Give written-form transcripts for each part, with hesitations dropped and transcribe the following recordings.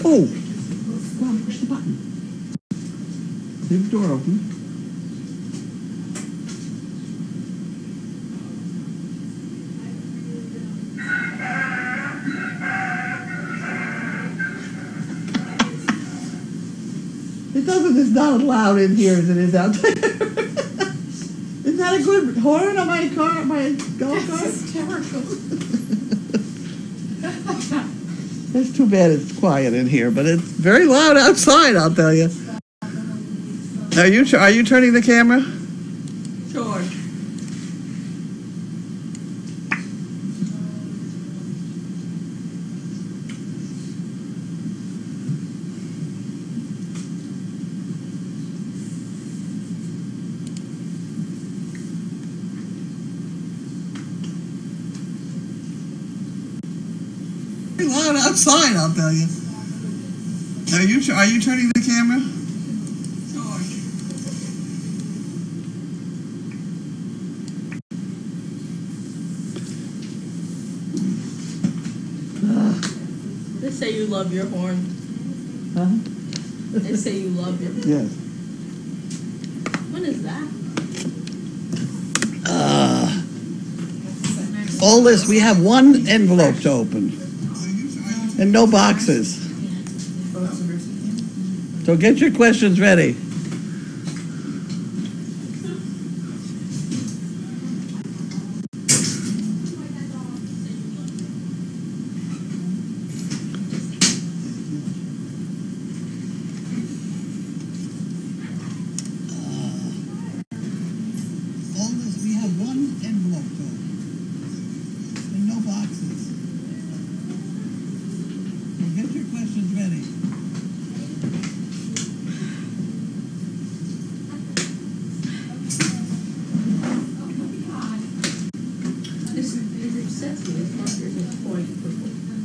Oh! Go on, push the button. Leave the door open. It doesn't, it's not as loud in here as it is out there. Isn't that a good horn on my car, my golf cart? It's hysterical. It's too bad it's quiet in here, but it's very loud outside, I'll tell you. Are you turning the camera? Sure. Very loud outside, I'll tell you. Are you turning the camera? They say you love your horn. Huh? They say you love your horn. Yes. When is that? All this, we have one envelope to open. And no boxes. So get your questions ready. All this, we have one envelope to open. And no boxes. So get your questions ready.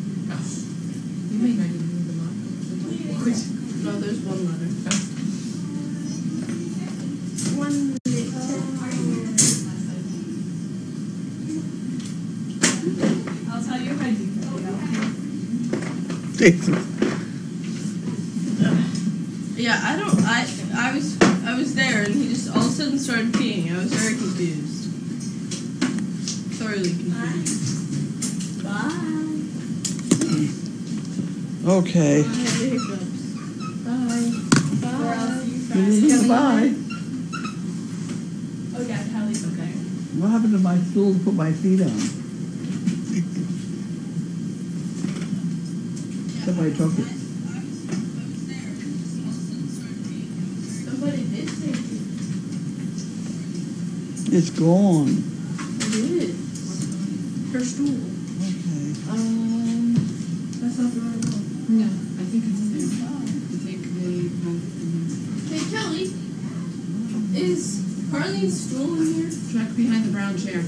You may not even read them up. No, there's one letter. One I'll tell you if I do. Jesus. Yeah, I was there and he just all of a sudden started peeing. I was very confused. Thoroughly confused. Bye. Okay. Bye. Bye. Oh yeah, Kelly's okay. What happened to my stool to put my feet on? Somebody took it. Somebody did take it. It's gone. It is. Her stool. Okay. That's not the right one. No, I think it's the same. To take the Hey Kelly, is Carlene's stool in here? track behind the brown chair. The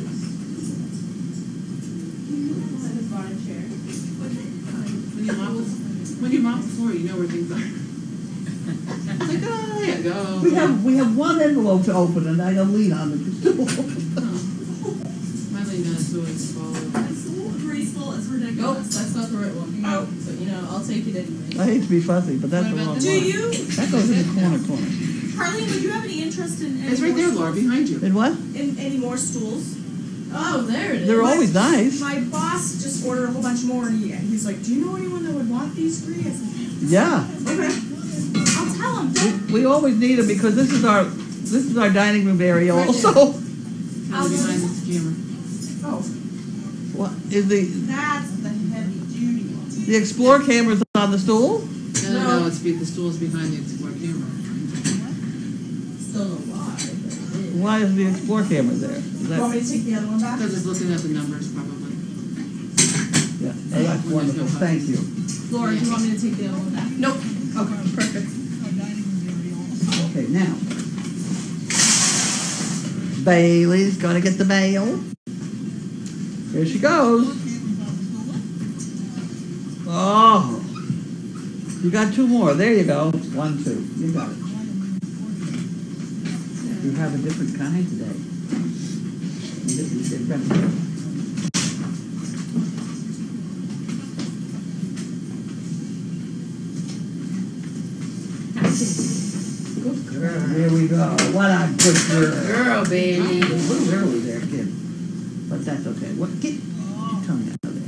bar chair. When you mop the floor, you know where things are. It's like, oh, there you go. We have one envelope to open, and I gotta lean on the stool. My lady does always follow. It's so graceful, it's Nope, ridiculous. that's not the right one. Oh. But I'll take it anyway. I hate to be fussy, but that's What the about wrong the- one. Do you, That goes in the corner. Carlene, would you have any interest in any It's right more there, Laura, stools? behind you. In what? In any more stools? Oh, there it is. They're always nice. My boss just ordered a whole bunch more, and he's like, "Do you know anyone that would want these three?" I said, Yeah. "Okay, I'll tell him." We always need them because this is our dining room area also. Kelly behind this camera. Oh, What is that's the heavy duty one. the Explore cameras on the stool? No, the stool's behind the Explore camera. Still know why, but it is. Why is the Explore camera there? Is You want me that, to take the other one back? Because it's looking at the numbers, probably. yeah, oh, that's wonderful. Thank you. Laura, do you want me to take the other one back? Nope. Okay, perfect. Okay, now. Bailey's gonna get the mail. Here she goes. Oh, you got two more. There you go. 1, 2. You got it. You have a different kind today. And this is different. Good girl. Here we go. What a good girl. Girl, baby. A little early there, kid. But that's okay. What? Get your tongue out of there.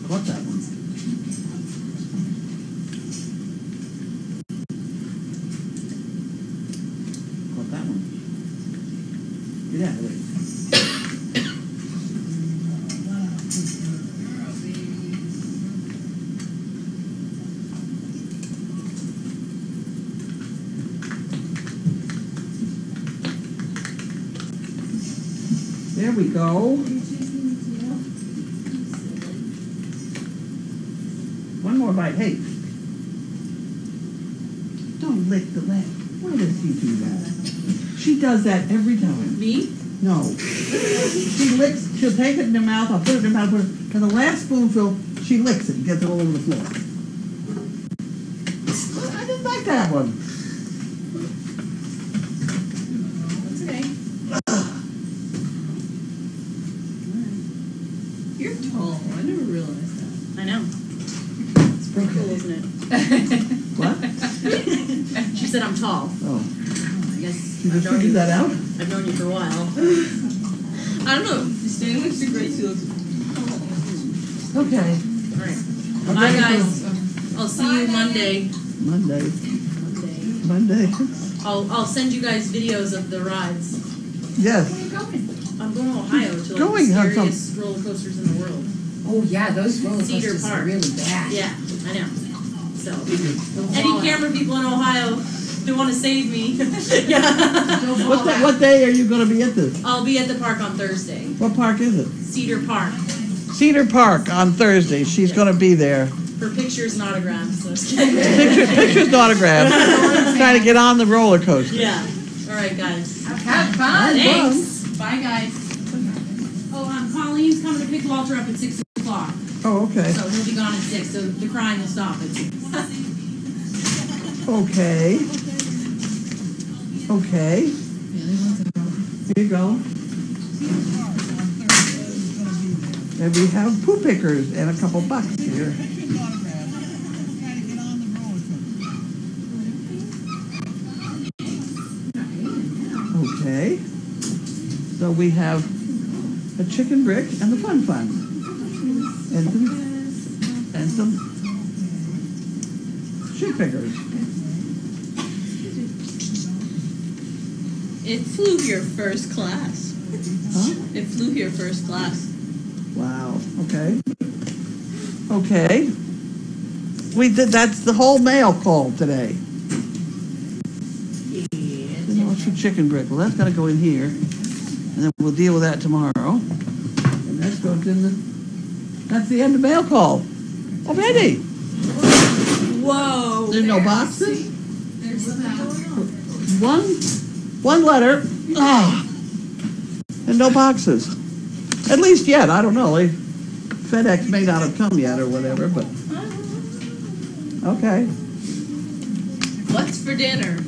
What's that one? What's that one? Get out of there. There we go. One more bite. Hey, don't lick the leg. Why does she do that? She does that every time. Me? No. She licks, she'll take it in her mouth, I'll put it in her mouth, and the last spoonful, she licks it and gets it all over the floor. I just like that one. It's okay. You're tall. I never realized that. I know. It's pretty cool, isn't it? What? She said I'm tall. Oh, I guess you just figured that out? I've known you for a while. I don't know. Standing next to Gracie looks. Okay. All right. I'm Bye, ready guys. I'll see you Monday. Monday. Monday. Monday. I'll send you guys videos of the rides. Yes. Where are you going? I'm going to Ohio to like Going, the have scariest roller coasters in the world. Oh yeah, those roller Cedar coasters are Park. really bad. Yeah, I know. So, any camera people in Ohio, they want to save me. Yeah. What day are you going to be at this? I'll be at the park on Thursday. What park is it? Cedar Park Cedar Park on Thursday. She's going to be there. for pictures and autographs. So I was kidding. Pictures and autographs. Trying to get on the roller coaster. Yeah. All right, guys. Have fun. Thanks. Bye, guys. Oh, Colleen's coming to pick Walter up at 6 o'clock. Oh, okay. So he'll be gone at 6. So the crying will stop at 6. Okay. Okay. Here you go. And we have poo pickers and a couple bucks here. Okay. So we have a chicken brick and the fun fun. And some shoe pickers. It flew here first class. Huh? It flew here first class. Wow. Okay. Okay. That's the whole mail call today. You know, it's for chicken brick. Well, that's got to go in here, and then we'll deal with that tomorrow. And that goes in the. That's the end of mail call. Already. Whoa. There's no boxes. There's that. One letter. Ah. And no boxes. At least yet. I don't know. FedEx may not have come yet or whatever, but okay. What's for dinner?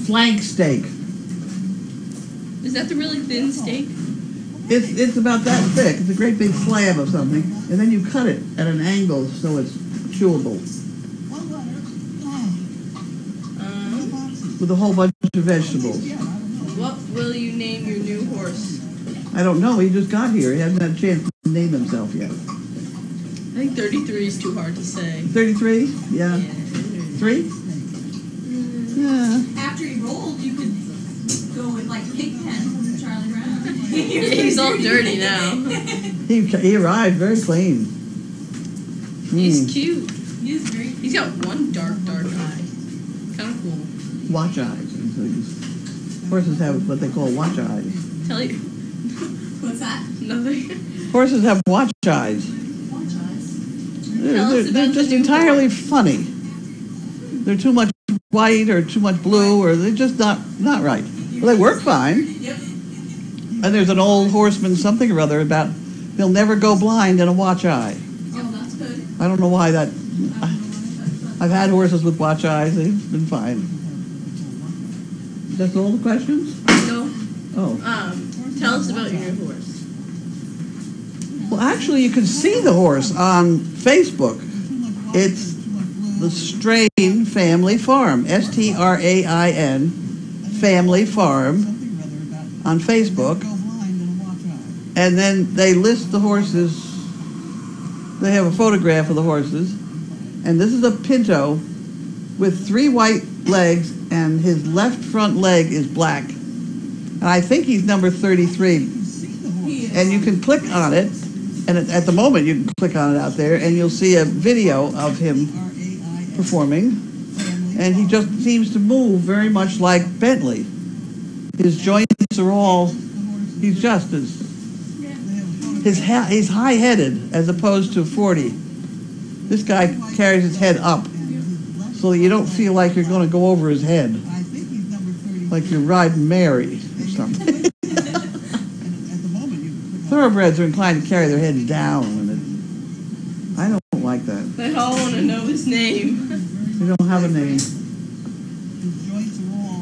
Flank steak. Is that the really thin steak? It's about that thick. It's a great big slab of something, and then you cut it at an angle so it's chewable with a whole bunch of vegetables. What will you name your new horse? I don't know. He just got here. He hasn't had a chance to name himself yet. I think 33 is too hard to say. 33? Yeah. 3? Yeah. After he rolled, you could go with like Pigpen from Charlie Brown. He's all dirty now. He arrived very clean. He's Mm. cute. He's very He's got one dark eye. Kind of cool. Watch eyes. Horses have what they call watch eyes. Tell you. What's that? Nothing. Horses have watch eyes. Watch eyes. They're just entirely funny. They're too much white or too much blue, or they're just not right. Well, they work fine. Yep. And there's an old horseman something or other about they'll never go blind in a watch eye. Oh, that's good. I don't know why that. I've had horses with watch eyes. They've been fine. That's all the questions? No. Oh. Tell us about your new horse. Well, actually, you can see the horse on Facebook. It's the Strain Family Farm, STRAIN Family Farm on Facebook. And then they list the horses. They have a photograph of the horses. And this is a Pinto with 3 white legs, and his left front leg is black. And I think he's number 33. And you can click on it, and at the moment you can click on it out there, and you'll see a video of him performing. And he just seems to move very much like Bentley. His joints are all, he's just as, he's high-headed as opposed to 40. This guy carries his head up so that you don't feel like you're going to go over his head, like you're riding Mary or something. Thoroughbreds are inclined to carry their heads down, and I don't like that. They all want to know his name. We don't have a name.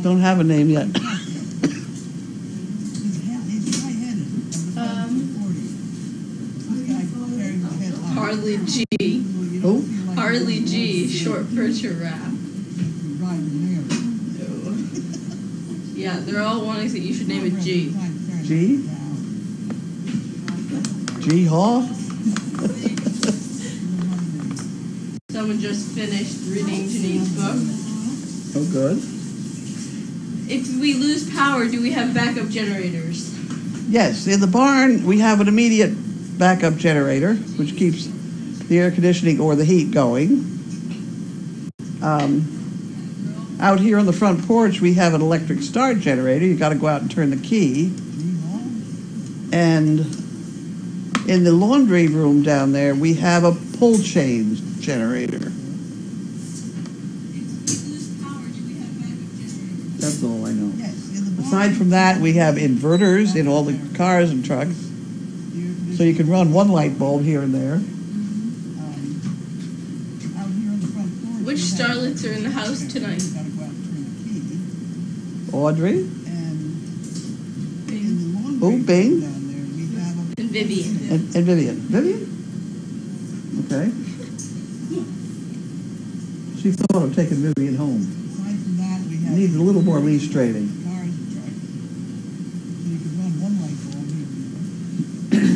Don't have a name yet. Harley G. Who? Harley G, short for giraffe. Yeah, they're all wanting that you should name it G. G? G Haw? Someone just finished reading Janine's book. Oh, good. If we lose power, do we have backup generators? Yes, in the barn we have an immediate backup generator, which keeps the air conditioning or the heat going. Out here on the front porch we have an electric start generator. You got to go out and turn the key. And in the laundry room down there we have a pull chain generator. That's all I know. Aside from that, we have inverters in all the cars and trucks, so you can run one light bulb here and there. Which starlets are in the house tonight? Audrey? Oh, Bing? And Vivian. And Vivian. Vivian? Okay. She thought of taking Vivian home. Needs a little more leash training.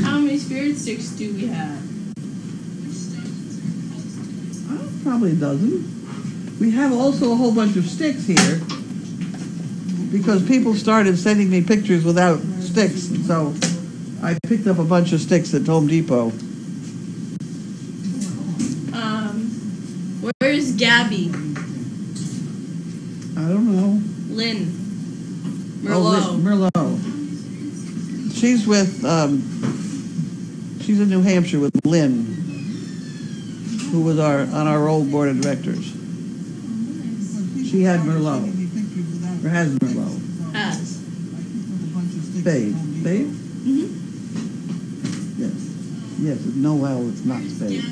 How many spirit sticks do we have? Probably a dozen. We have also a whole bunch of sticks here because people started sending me pictures without sticks, and so I picked up a bunch of sticks at Home Depot. Where's Gabby? I don't know. Lynn. Merlot. Oh, Merlot. She's with, she's in New Hampshire with Lynn, who was on our old board of directors. She had Merlot. Or has Merlot. Has. Spade. Spade? Mm-hmm. Yes. Yes, Noel, it's not Spade.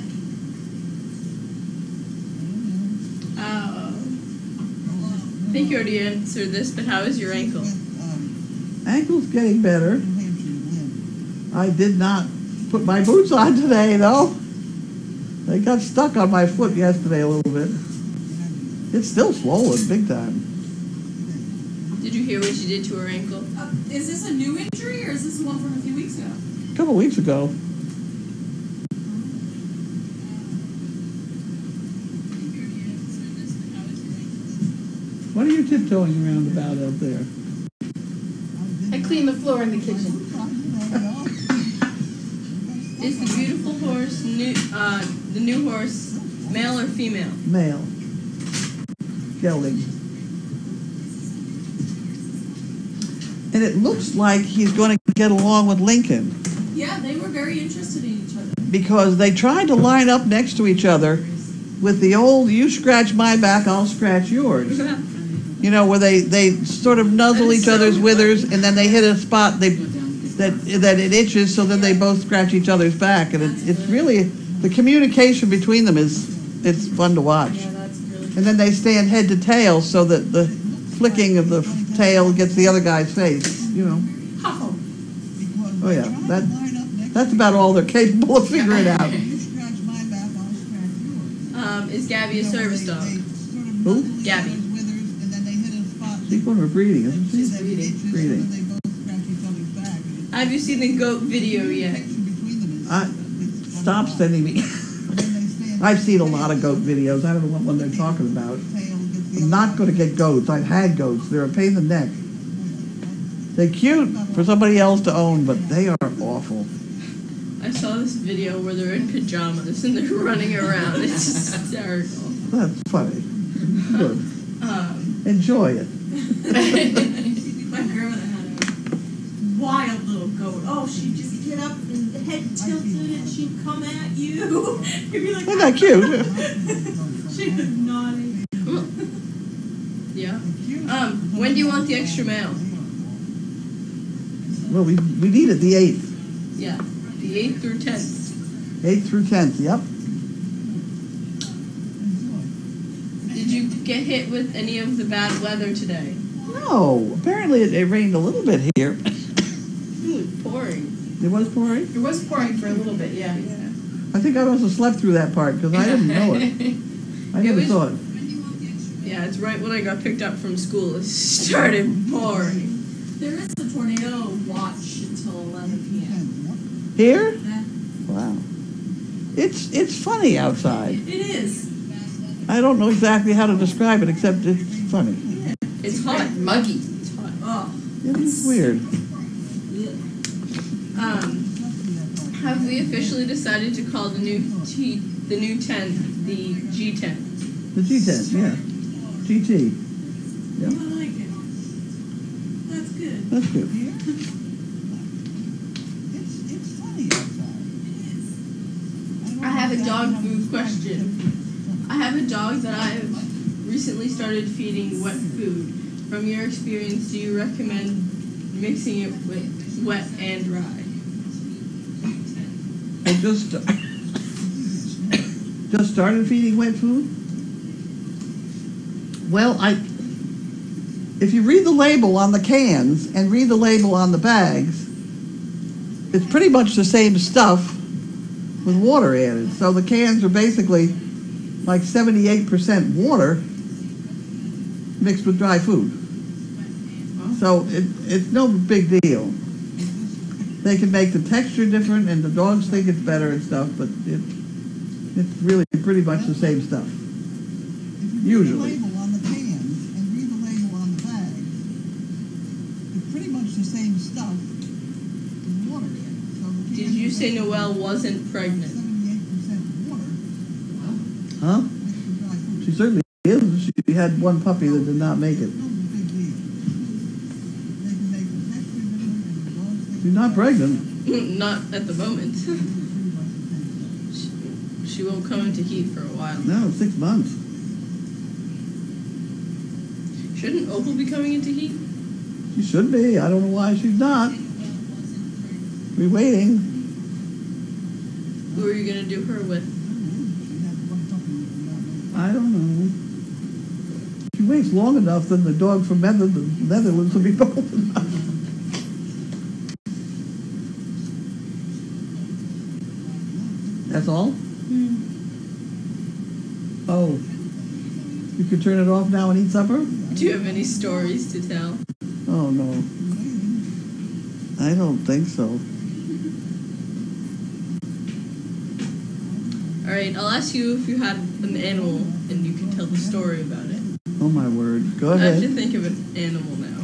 I think you already answered this, but how is your ankle? Ankle's getting better. I did not put my boots on today, though. They got stuck on my foot yesterday a little bit. It's still swollen, big time. Did you hear what she did to her ankle? Is this a new injury or is this one from a few weeks ago? A couple of weeks ago. What are you tiptoeing around about out there? I clean the floor in the kitchen. Is the beautiful horse the new horse male or female? Male. Gelding. And it looks like he's going to get along with Lincoln. Yeah, they were very interested in each other. Because they tried to line up next to each other with the old, you scratch my back, I'll scratch yours. You know, where they sort of nuzzle each other's withers, and then they hit a spot that it itches, so then they both scratch each other's back. And it's really, the communication between them it's fun to watch. Yeah, that's really And then they stand head to tail so that the flicking of the tail gets the other guy's face, you know. Oh. Oh yeah, That's about all they're capable of figuring out. Is Gabby a service dog? Who? Gabby. She's one of breeding, isn't she? She's breeding. Breeding. Have you seen the goat video yet? Stop sending me. I've seen a lot of goat videos. I don't know what one they're talking about. I'm not going to get goats. I've had goats. They're a pain in the neck. They're cute for somebody else to own, but they are awful. I saw this video where they're in pajamas and they're running around. It's hysterical. That's funny. Good. Enjoy it. My grandmother had a wild little goat. Oh, she'd just get up and the head tilted and she'd come at you. You'd be like, Isn't that cute? she was naughty. Yeah. When do you want the extra mail? Well, we need it the 8th. Yeah. The 8th through 10th. 8th through 10th, yep. Did you get hit with any of the bad weather today? No, apparently it rained a little bit here. It was pouring. It was pouring? It was pouring for a little bit, yeah. I think I must have slept through that part because I didn't know it. I never saw it. Yeah, it's right when I got picked up from school. It started pouring. There is a tornado watch until 11 p.m. Here? Yeah. Wow. It's funny outside. It is. I don't know exactly how to describe it except it's funny. It's hot. Muggy. It's hot. Oh. It's weird. Have we officially decided to call the new 10 the G10? The G10, yeah. GT. I like it. That's good. That's good. I have a dog food question. I have a dog that I have recently started feeding wet food. From your experience, do you recommend mixing it with wet and dry? I just started feeding wet food. Well, if you read the label on the cans and read the label on the bags, it's pretty much the same stuff with water added. So the cans are basically like 78% water mixed with dry food. So it's no big deal. They can make the texture different and the dogs think it's better and stuff, but it's really pretty much the same stuff. Usually. Did you say Noelle wasn't pregnant? Huh? She certainly is. She had one puppy that did not make it. She's not pregnant. Not at the moment. She won't come into heat for a while. No, 6 months. Shouldn't Opal be coming into heat? She should be. I don't know why she's not. We're waiting. Who are you going to do her with? I don't know. If she waits long enough, then the dog from the Netherlands will be bold enough. That's all? Oh. You can turn it off now and eat supper? Do you have any stories to tell? Oh, no. I don't think so. Alright, I'll ask you if you had an animal and you can tell the story about it. Oh, my word. Go I have to ahead. think of an animal now.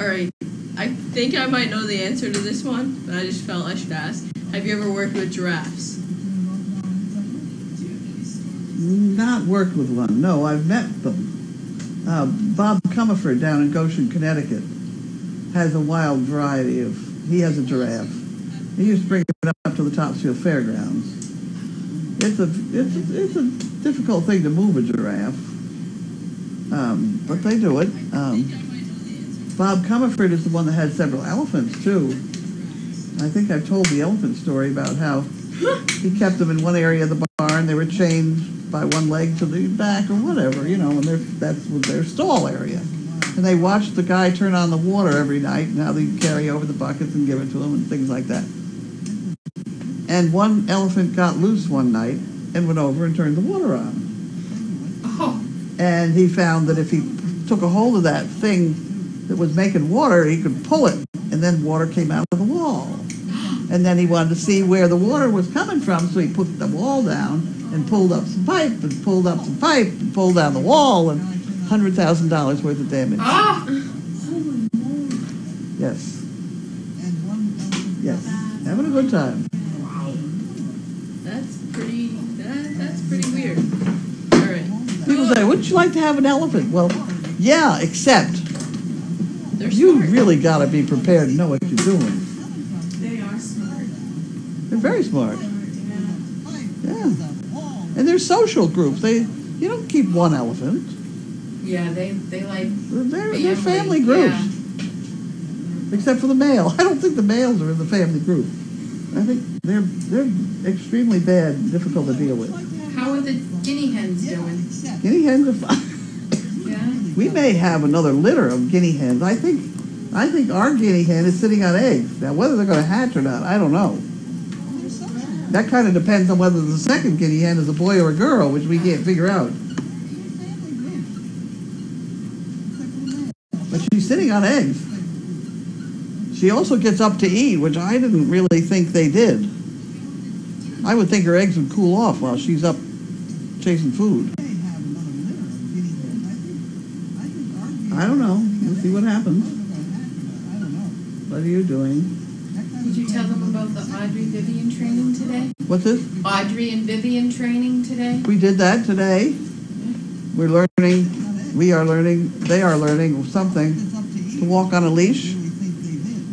Alright, I think I might know the answer to this one, but I just felt I should ask. Have you ever worked with giraffes? Not worked with one. No, I've met them. Bob Comerford down in Goshen, Connecticut, has a wild variety of. He has a giraffe. He used to bring it up to the Topsfield Fairgrounds. It's a difficult thing to move a giraffe, but they do it. Bob Comerford is the one that had several elephants too. I think I've told the elephant story about how he kept them in one area of the barn. They were chained by one leg to the back or whatever, and that was their stall area. And they watched the guy turn on the water every night, and how they carry over the buckets and give it to them and things like that. And one elephant got loose one night and went over and turned the water on. Oh. And he found that if he took a hold of that thing that was making water, he could pull it, and then water came out of the wall. And then he wanted to see where the water was coming from, so he put the wall down and pulled up some pipe and pulled up some pipe and pulled down the wall, and $100,000 worth of damage. Ah! Yes. Yes. Having a good time. That's pretty weird. All right. People say, wouldn't you like to have an elephant? Well, yeah, except They're you smart. really got to be prepared to know what you're doing. They are smart. They're very smart. Yeah. Yeah. And they're social groups. You don't keep one elephant. Yeah, they like They're family groups. Yeah. Except for the male. I don't think the males are in the family group. I think they're extremely bad and difficult to deal with. How are the guinea hens doing? Guinea hens are fine. Yeah. We may have another litter of guinea hens. I think our guinea hen is sitting on eggs. Now, whether they're going to hatch or not, I don't know. That kind of depends on whether the second guinea hen is a boy or a girl, which we can't figure out. But she's sitting on eggs. She also gets up to eat, which I didn't really think they did. I would think her eggs would cool off while she's up chasing food. I don't know. We'll see what happens. What are you doing? Did you tell them about the Audrey Vivian training today? What's this? Audrey and Vivian training today? We did that today. We're learning, we are learning, they are learning something to walk on a leash.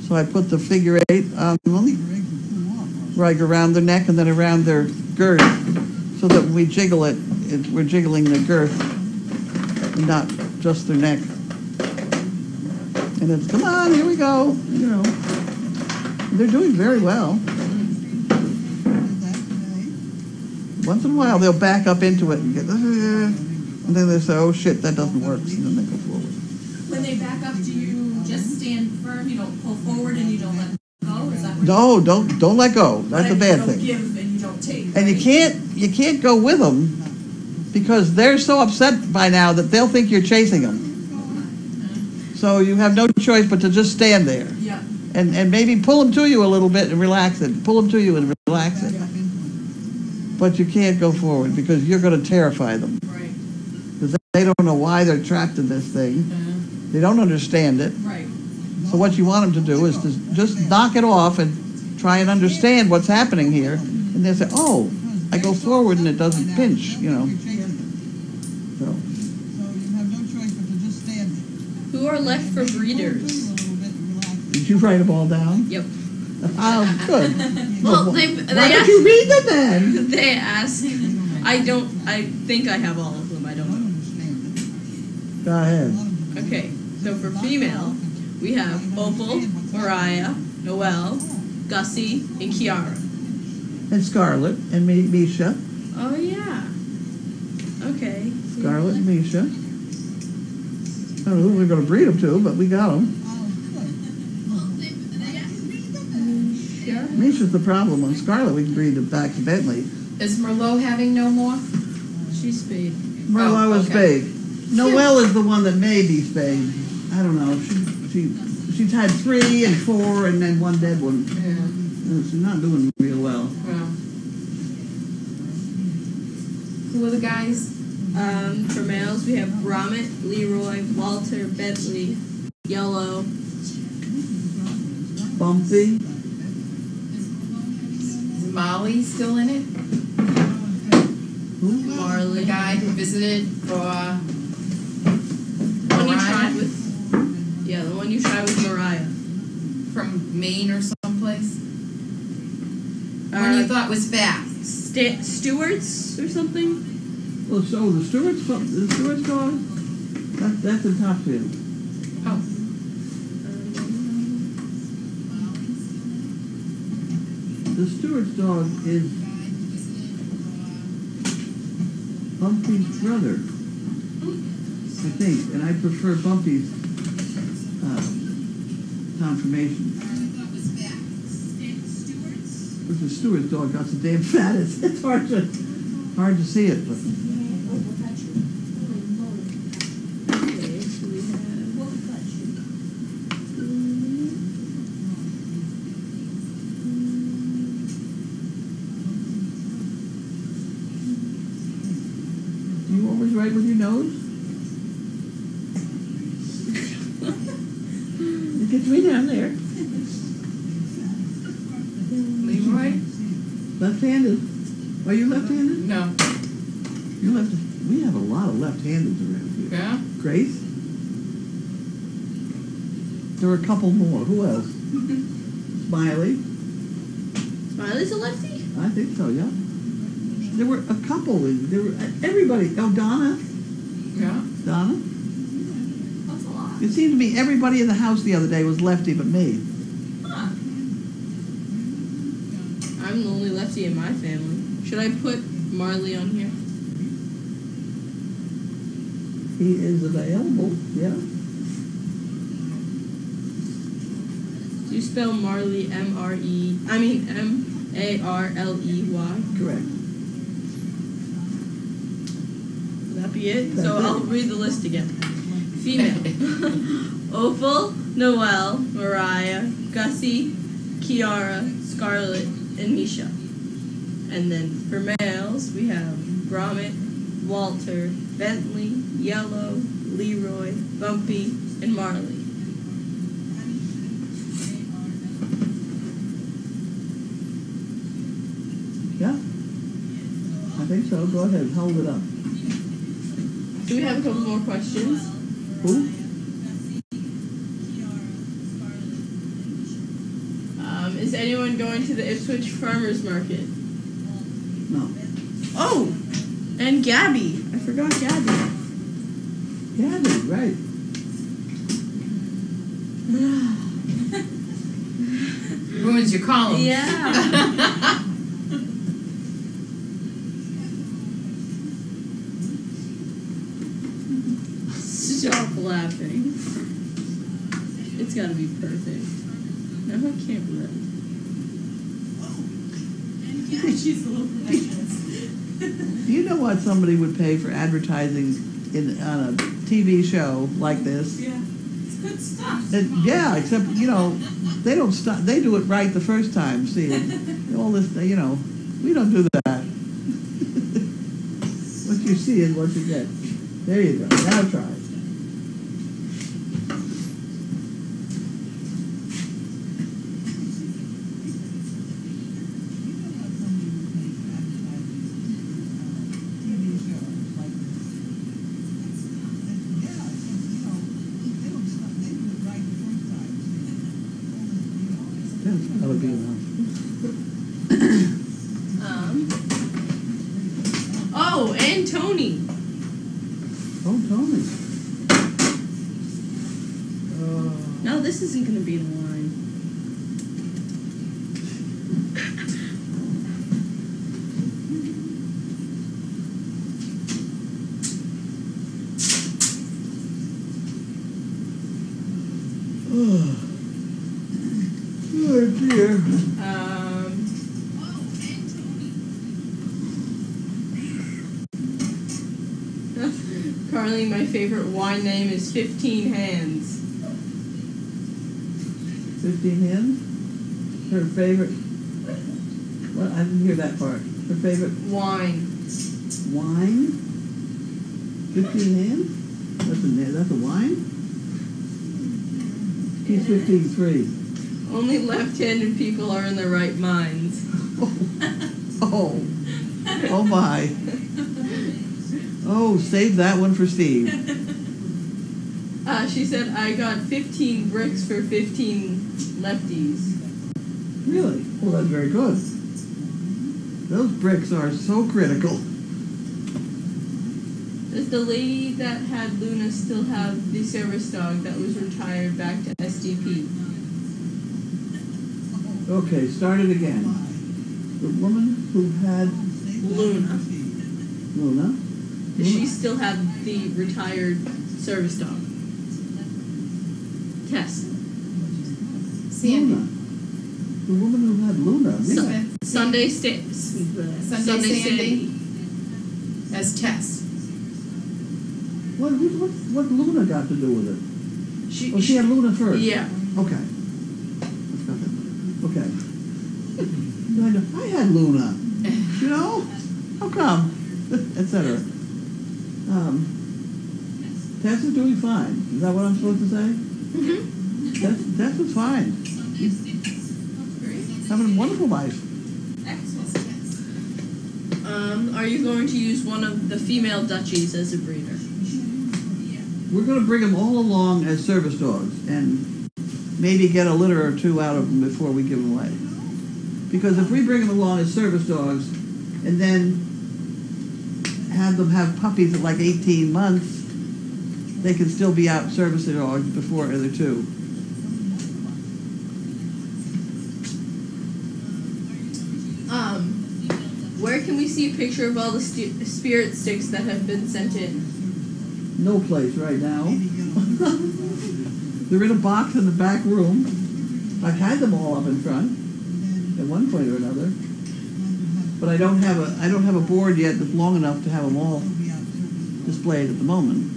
So I put the figure 8 on them, right around their neck and then around their girth, so that when we jiggle it, we're jiggling the girth and not just their neck. And it's, come on, here we go, you know. They're doing very well. Once in a while, they'll back up into it and get, and then they say, oh shit, that doesn't work, and then they go forward. When they back up, do you just stand firm? You don't pull forward and you don't let go? Is that what No, don't let go. That's a bad thing. You don't give and you don't take. And right? you can't go with them because they're so upset by now that they'll think you're chasing them. So you have no choice but to just stand there. Yeah. And maybe pull them to you a little bit and relax it. Pull them to you and relax it. But you can't go forward because you're going to terrify them. Right. Because they don't know why they're trapped in this thing. They don't understand it. Right. So what you want them to do is to just knock it off and try and understand what's happening here. And they say, oh, I go forward and it doesn't pinch, you know. So you have no choice but to just stand there. Who are left for breeders? Did you write them all down? Yep. Oh, good. Well, Why they don't you read them then? They ask. I think I have all of them. I don't know. Go ahead. Okay, so for female, we have Opal, Mariah, Noelle, Gussie, and Kiara. And Scarlet and Misha. Oh yeah. Okay. Scarlet and Misha. I don't know who we're going to breed them to, but we got them. Misha's the problem. On Scarlet, we can breed them back to Bentley. Is Merlot having no more? She's spayed. Merlot was okay. spayed. Noelle is the one that may be spayed. I don't know. She's had 3 and 4 and then 1 dead one. Yeah. She's not doing real well. Well. Who are the guys? For males, we have Gromit, Leroy, Walter, Bentley, Yellow. Bumpy. Is Molly still in it? Who? Marley. The guy who visited for The one you Mariah tried with. Yeah, the one you tried with Mariah. from Maine or someplace? One you thought was fat. Stewart's or something? Well, so the Stewart's dog? That's in Topfield. Oh. The Stewart's dog is Bumpy's brother, I think, and I prefer Bumpy's confirmation. This is Stewart's dog got so damn fat. It's hard to see it. But. Okay, so we have. Do you always write with your nose? It gets me down there. Leroy? Left-handed. Are you left-handed? No. You're left. We have a lot of left-handeds around here. Yeah? Grace? There are a couple more. Who else? Smiley? Smiley's a lefty? I think so, yeah. There were a couple. There were everybody. Oh, Donna? Yeah. Donna? That's a lot. It seemed to me everybody in the house the other day was lefty but me. Huh. I'm the only lefty in my family. Should I put Marley on here? He is available, yeah. Do you spell Marley M-A-R-L-E-Y? Correct. Would that be it? That's So it. I'll read the list again. Female. Opal, Noelle, Mariah, Gussie, Kiara, Scarlett, and Misha. And then for males, we have Gromit, Walter, Bentley, Yellow, Leroy, Bumpy, and Marley. Yeah. I think so. Go ahead. Hold it up. Do we have a couple more questions? Who? Is anyone going to the Ipswich Farmers Market? No. Oh! And Gabby. I forgot Gabby. Gabby, right. Ruins your column. Yeah. Stop laughing. It's gotta be perfect. No, I can't read. She's a little perfectionist. Do you know what somebody would pay for advertising on a TV show like this? Yeah. It's good stuff. Yeah, except, they don't stop. They do it right the first time. See, all this, we don't do that. What you see is what you get. There you go. Now try it. That would be enough. Oh, and Tony. Oh, Tony. No, this isn't gonna be the line. Oh, dear. Carly, my favorite wine name is 15 Hands. 15 hands? Her favorite... What? I didn't hear that part. Her favorite Wine. wine? 15 hands? That's a wine? He's 15-3. Only left-handed people are in their right minds. Oh. Oh, my. Oh, save that one for Steve. She said, I got 15 bricks for 15 lefties. Really? Well, that's very good. Those bricks are so critical. Does the lady that had Luna still have the service dog that was retired back to SDP? Okay, start it again. The woman who had Luna. Luna. Does she still have the retired service dog? Tess. Sandy. Luna. The woman who had Luna. Sunday Sunday Sandy. As Tess. What Luna got to do with it? She had Luna first. Yeah. Okay. Okay. I had Luna. You know? How come? Etc. Tess is doing fine. Is that what I'm supposed to say? Mm-hmm. Tess is fine. Having a wonderful life. Are you going to use one of the female duchies as a breeder? We're going to bring them all along as service dogs and maybe get a litter or two out of them before we give them away. Because if we bring them along as service dogs and then have them have puppies at like 18 months, they can still be out servicing dogs before they're 2. Where can we see a picture of all the spirit sticks that have been sent in? No place right now. They're in a box in the back room. I've had them all up in front at one point or another, but I don't have a board yet that's long enough to have them all displayed at the moment.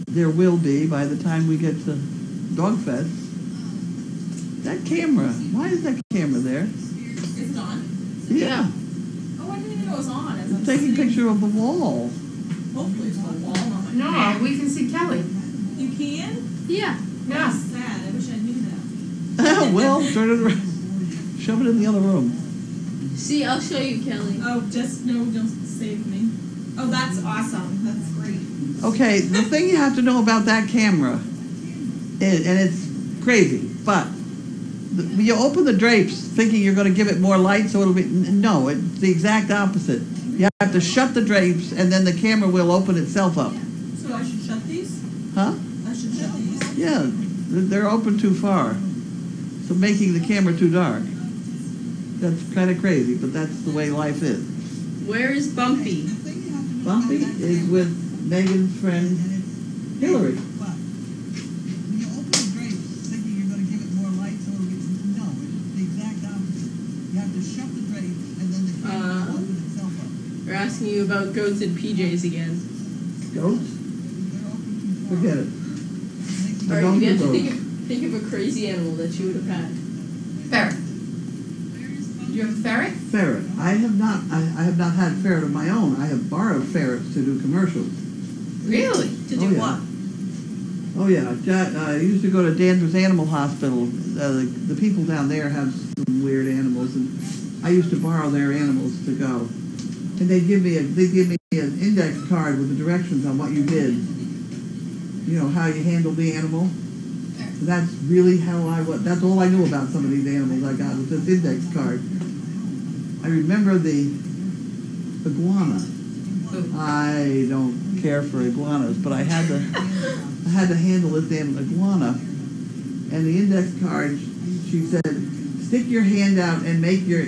There will be by the time we get to Dog Fest. That camera. Why is that camera there? Is it on? Yeah. Oh, I didn't even know it was on. As I'm It's taking a sitting. picture of the wall. Hopefully it's on the wall. Not my No, neck. we can see Kelly. You can? Yeah. Yeah. That's sad. I wish I knew that. Well, turn it around. Shove it in the other room. See, I'll show you, Kelly. Oh, just no, don't save me. Oh, that's awesome. That's great. Okay, the thing you have to know about that camera, and it's crazy, but you open the drapes thinking you're going to give it more light, so it'll be, no, it's the exact opposite. You have to shut the drapes, and then the camera will open itself up. So I should shut these? Huh? I should shut these. Yeah, they're open too far, so making the camera too dark. That's kind of crazy, but that's the way life is. Where is Bumpy? Bumpy is with Megan's friend Hillary. We're asking you about goats and PJs again. Goats? Forget it. I Alright, don't you have do to goats. think of a crazy animal that you would have had. Ferret. Do you have a ferret? Ferret. I have not had ferret of my own. I have borrowed ferrets to do commercials. Really? To do Oh, yeah. what? Oh yeah, I used to go to Danvers Animal Hospital. The people down there have some weird animals, and I used to borrow their animals to go. And they'd give me an index card with the directions on what you did. You know, how you handled the animal. So that's really how that's all I knew about some of these animals I got was this index card. I remember the iguana. I don't care for iguanas, but I had to handle this damn iguana. And the index card, she said, stick your hand out and make your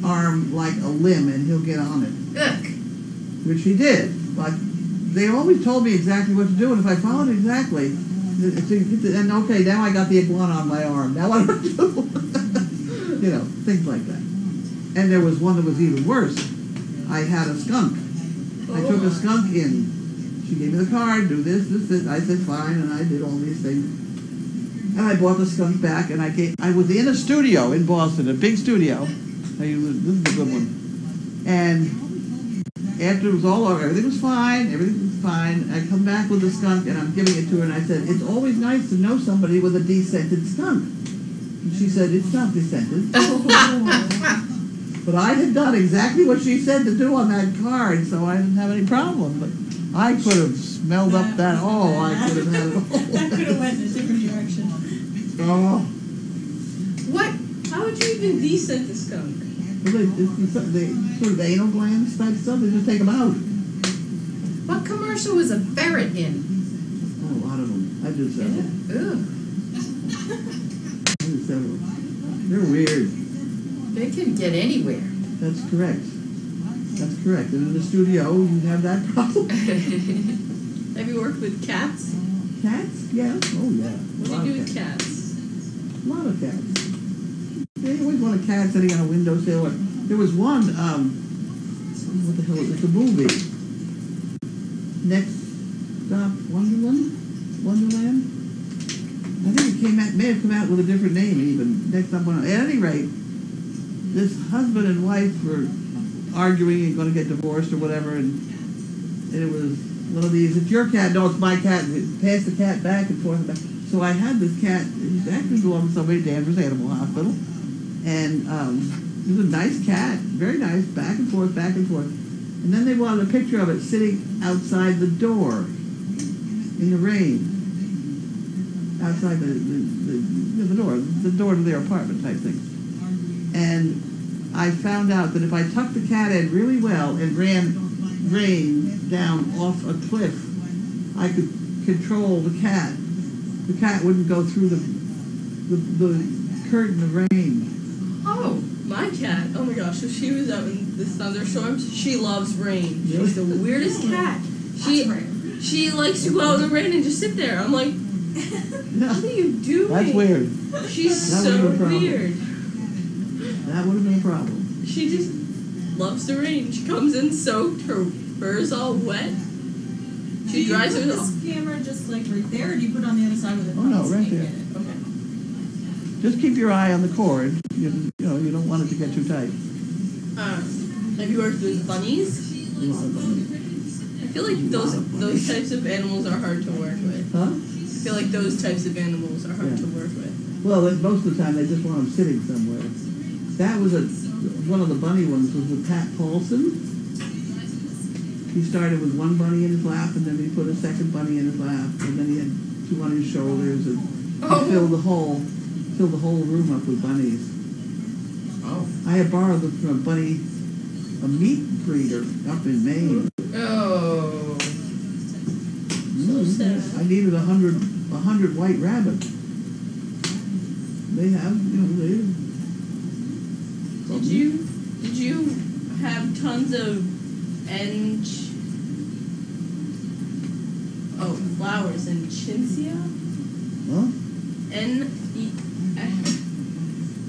arm like a limb and he'll get on it. Ugh. Which he did. But they always told me exactly what to do, and if I followed exactly, and okay, now I got the iguana on my arm. Now I don't do. You know, things like that. And there was one that was even worse. I had a skunk. I took a skunk in. She gave me the card, do this. I said fine, and I did all these things. And I bought the skunk back, and I was in a studio in Boston, a big studio. This is a good one. And after it was all over, everything was fine, I come back with the skunk, and I'm giving it to her, and I said, it's always nice to know somebody with a descented skunk. And she said, it's not descented. But I had done exactly what she said to do on that card, so I didn't have any problem. But I could have smelled up that. Oh, I could have had it all. That could have went in a different direction. Oh. What? How would you even descent the skunk? Well, they sort of anal glands type stuff. They just take them out. What commercial was a ferret in? Oh, a lot of them. I did several. Ugh. I did several. They're weird. They can get anywhere. That's correct. That's correct. And in the studio, you have that problem. Have you worked with cats? Cats? Yeah. Oh, yeah. What do you do with cats? A lot of cats. They always want a cat sitting on a windowsill. Or, there was one, what the hell, it's a movie. Next Stop Wonderland? I think it may have come out with a different name even. Next Stop Wonderland. At any rate, this husband and wife were arguing and going to get divorced or whatever, and it was one of these, it's your cat, no, it's my cat, and pass the cat back and forth. So I had this cat, it actually belonged to somebody at Danvers Animal Hospital, and it was a nice cat, very nice, back and forth, back and forth. And then they wanted a picture of it sitting outside the door in the rain. Outside the door to their apartment type thing. And I found out that if I tucked the cat in really well and ran rain down off a cliff, I could control the cat. The cat wouldn't go through the curtain of rain. Oh, my cat. Oh my gosh, if she was out in the thunderstorms, she loves rain. She's the weirdest cat. She likes to go out in the rain and just sit there. I'm like, what are you doing? That's weird. She's That so would've been a problem. weird. That would have been a problem. She just loves the rain. She comes in soaked, her fur's all wet. She dries Do you put herself. this camera just like right there, or do you put it on the other side with it? Oh, no, right there. Okay. Just keep your eye on the cord. You know, you don't want it to get too tight. Have you worked with bunnies? A lot of them. I feel like those types of animals are hard to work with. Huh? I feel like those types of animals are hard Yeah. to work with. Well, most of the time they just want them sitting somewhere. That was one of the bunny ones was with Pat Paulson. He started with one bunny in his lap, and then he put a second bunny in his lap, and then he had two on his shoulders, and he filled the whole room up with bunnies. Oh. I had borrowed them from a meat breeder up in Maine. Oh. sad. I needed 100 white rabbits. They have, Did you have tons of flowers in Chinsia? Huh?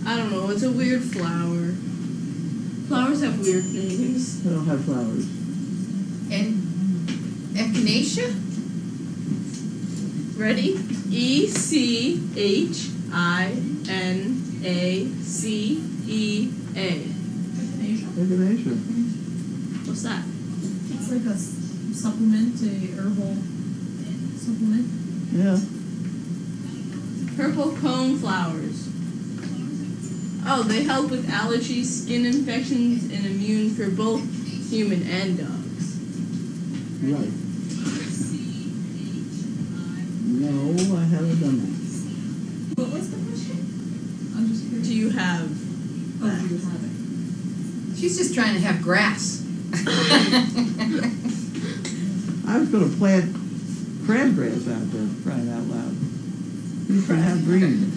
I don't know, it's a weird flower. Flowers have weird names. I don't have flowers. And echinacea? Ready? ECHINACEA. Echinacea. What's that? It's like a supplement, a herbal supplement. Yeah. Purple cone flowers. Oh, they help with allergies, skin infections, and immune for both human and dogs. Right. No, I haven't done that. What was the question? I'm just curious. Do you have Oh, do you have it? She's just trying to have grass. I was going to plant crabgrass out there, crying out loud. You can have green.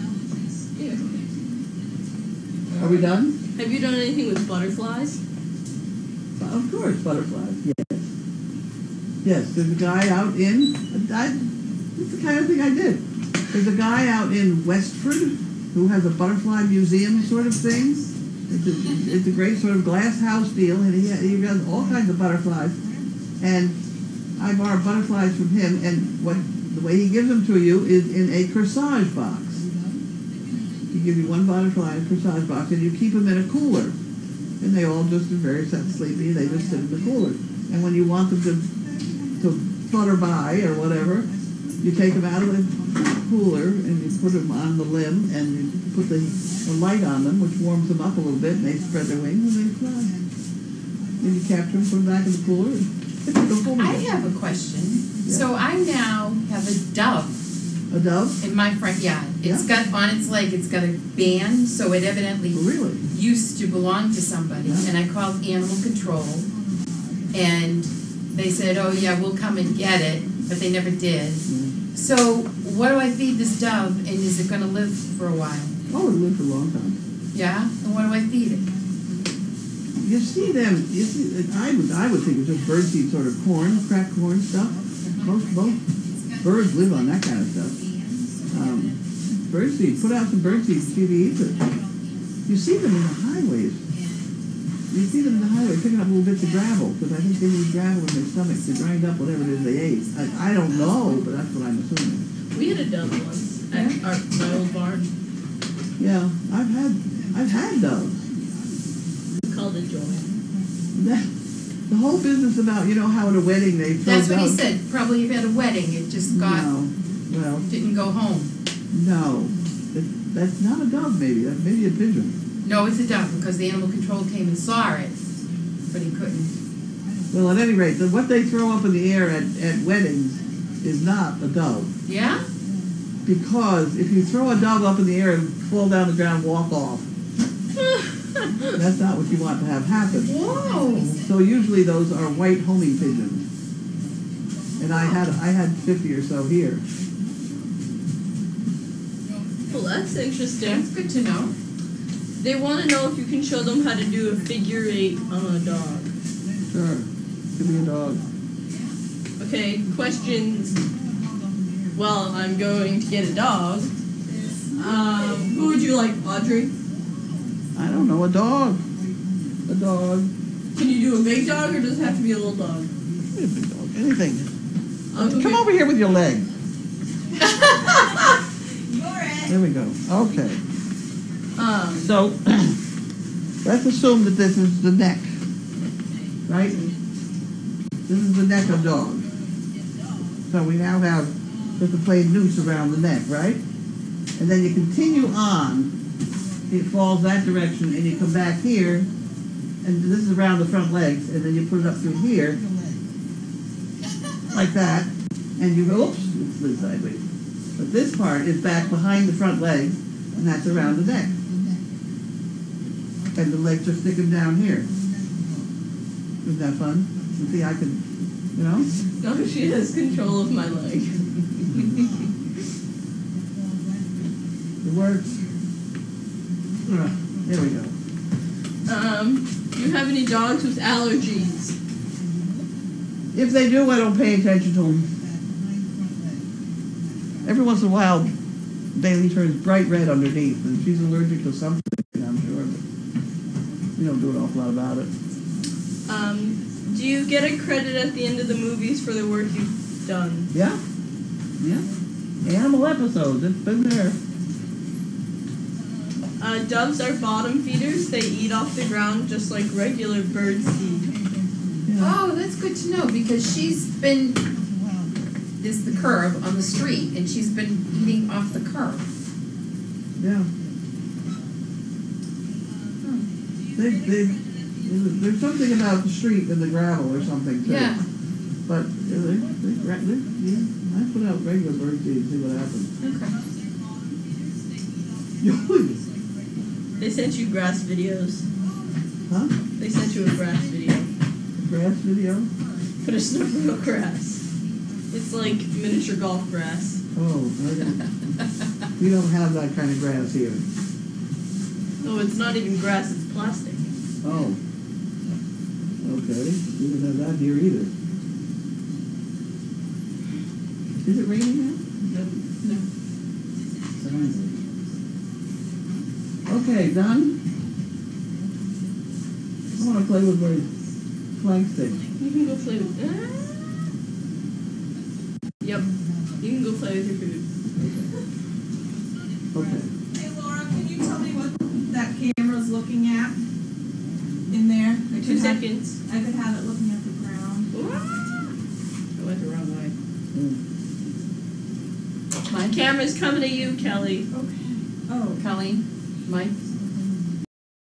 Are we done? Have you done anything with butterflies? Of course, butterflies. Yes. Yes, there's a guy out in. It's the kind of thing I did. There's a guy out in Westford who has a butterfly museum sort of thing. It's a great sort of glass house deal, and he has all kinds of butterflies. And I borrow butterflies from him, and the way he gives them to you is in a corsage box. He gives you one butterfly in a corsage box, and you keep them in a cooler. And they all just are very sleepy. They just sit in the cooler. And when you want them to flutter by or whatever, you take them out of the cooler and you put them on the limb, and you put the light on them, which warms them up a little bit, and they spread their wings and they fly. Then you capture them, put them back in the cooler, and go home I again. have a question. Yeah. So I now have a dove A dove? in my front yard. It's Yeah. got on its leg, it's got a band, so it evidently Really? used to belong to somebody. Yeah. And I called animal control, and they said, oh yeah, we'll come and get it, but they never did. So what do I feed this dove, and is it going to live for a while? Oh, it lived for a long time. Yeah? And what do I feed it? You see them, I would think it's just birdseed sort of corn, cracked corn stuff. Most birds live on that kind of stuff. Birdseed. Put out some birdseed and see if he eats it. You see them in the highways. You see them in the highway picking up little bits of gravel because I think they need gravel in their stomachs to grind up whatever it is they ate. I don't know, but that's what I'm assuming. We had a dove once at my old barn. Yeah, I've had doves. We called it Joy. The whole business about, you know how at a wedding they throw That's what he doves. said. Probably you've had a wedding. It just got No, well, didn't go home. no, that's not a dove. Maybe that's maybe a pigeon. No, it's a dove because the animal control came and saw it, but he couldn't. Well, at any rate, what they throw up in the air at weddings is not a dove. Yeah? Because if you throw a dove up in the air and fall down the ground, walk off, that's not what you want to have happen. Whoa! So usually those are white homing pigeons, and I had 50 or so here. Well, that's interesting. That's good to know. They want to know if you can show them how to do a figure 8 on a dog. Sure, give me a dog. Okay, questions. Well, I'm going to get a dog. Who would you like, Audrey? I don't know, a dog. A dog. Can you do a big dog or does it have to be a little dog? A big dog. Anything. Okay. Come over here with your leg. You're it. There we go. Okay. So, let's assume that this is the neck, right? This is the neck of dog. So we now have just a plain noose around the neck, right? And then you continue on, it falls that direction, and you come back here, and this is around the front legs, and then you put it up through here, like that, and you go, oops, it slid sideways. But this part is back behind the front legs, and that's around the neck. And the legs are sticking down here. Isn't that fun? You see, I can, you know? No, she has control of my leg. It works. There we go. Do you have any dogs with allergies? If they do, I don't pay attention to them. Every once in a while, Bailey turns bright red underneath, and she's allergic to something, I'm sure. But we don't do an awful lot about it. Do you get a credit at the end of the movies for the work you've done? Yeah? Yeah. Animal episodes, it's been there. Doves are bottom feeders. They eat off the ground just like regular birds eat. Yeah. Oh, that's good to know because she's been is the curb on the street and she's been eating off the curb. Yeah. There's something about the street and the gravel or something too. Yeah. But yeah, I put out regular bird seed and see what happens. Okay. They sent you grass videos. Huh? They sent you a grass video. Grass video? But it's not real grass. It's like miniature golf grass. Oh, we don't have that kind of grass here. Oh, it's not even grass, it's plastic. Oh. Okay. We don't have that here either. Is it raining now? No. Okay, done? I want to play with my flank stick. You can go play with... Yep. You can go play with your food. Okay. Hey Laura, can you tell me what that camera's looking at? In there? 2 seconds. I could have it looking at the ground. I went the wrong way. Mm. My camera's coming to you, Kelly. Okay. Oh. Colleen, Mike.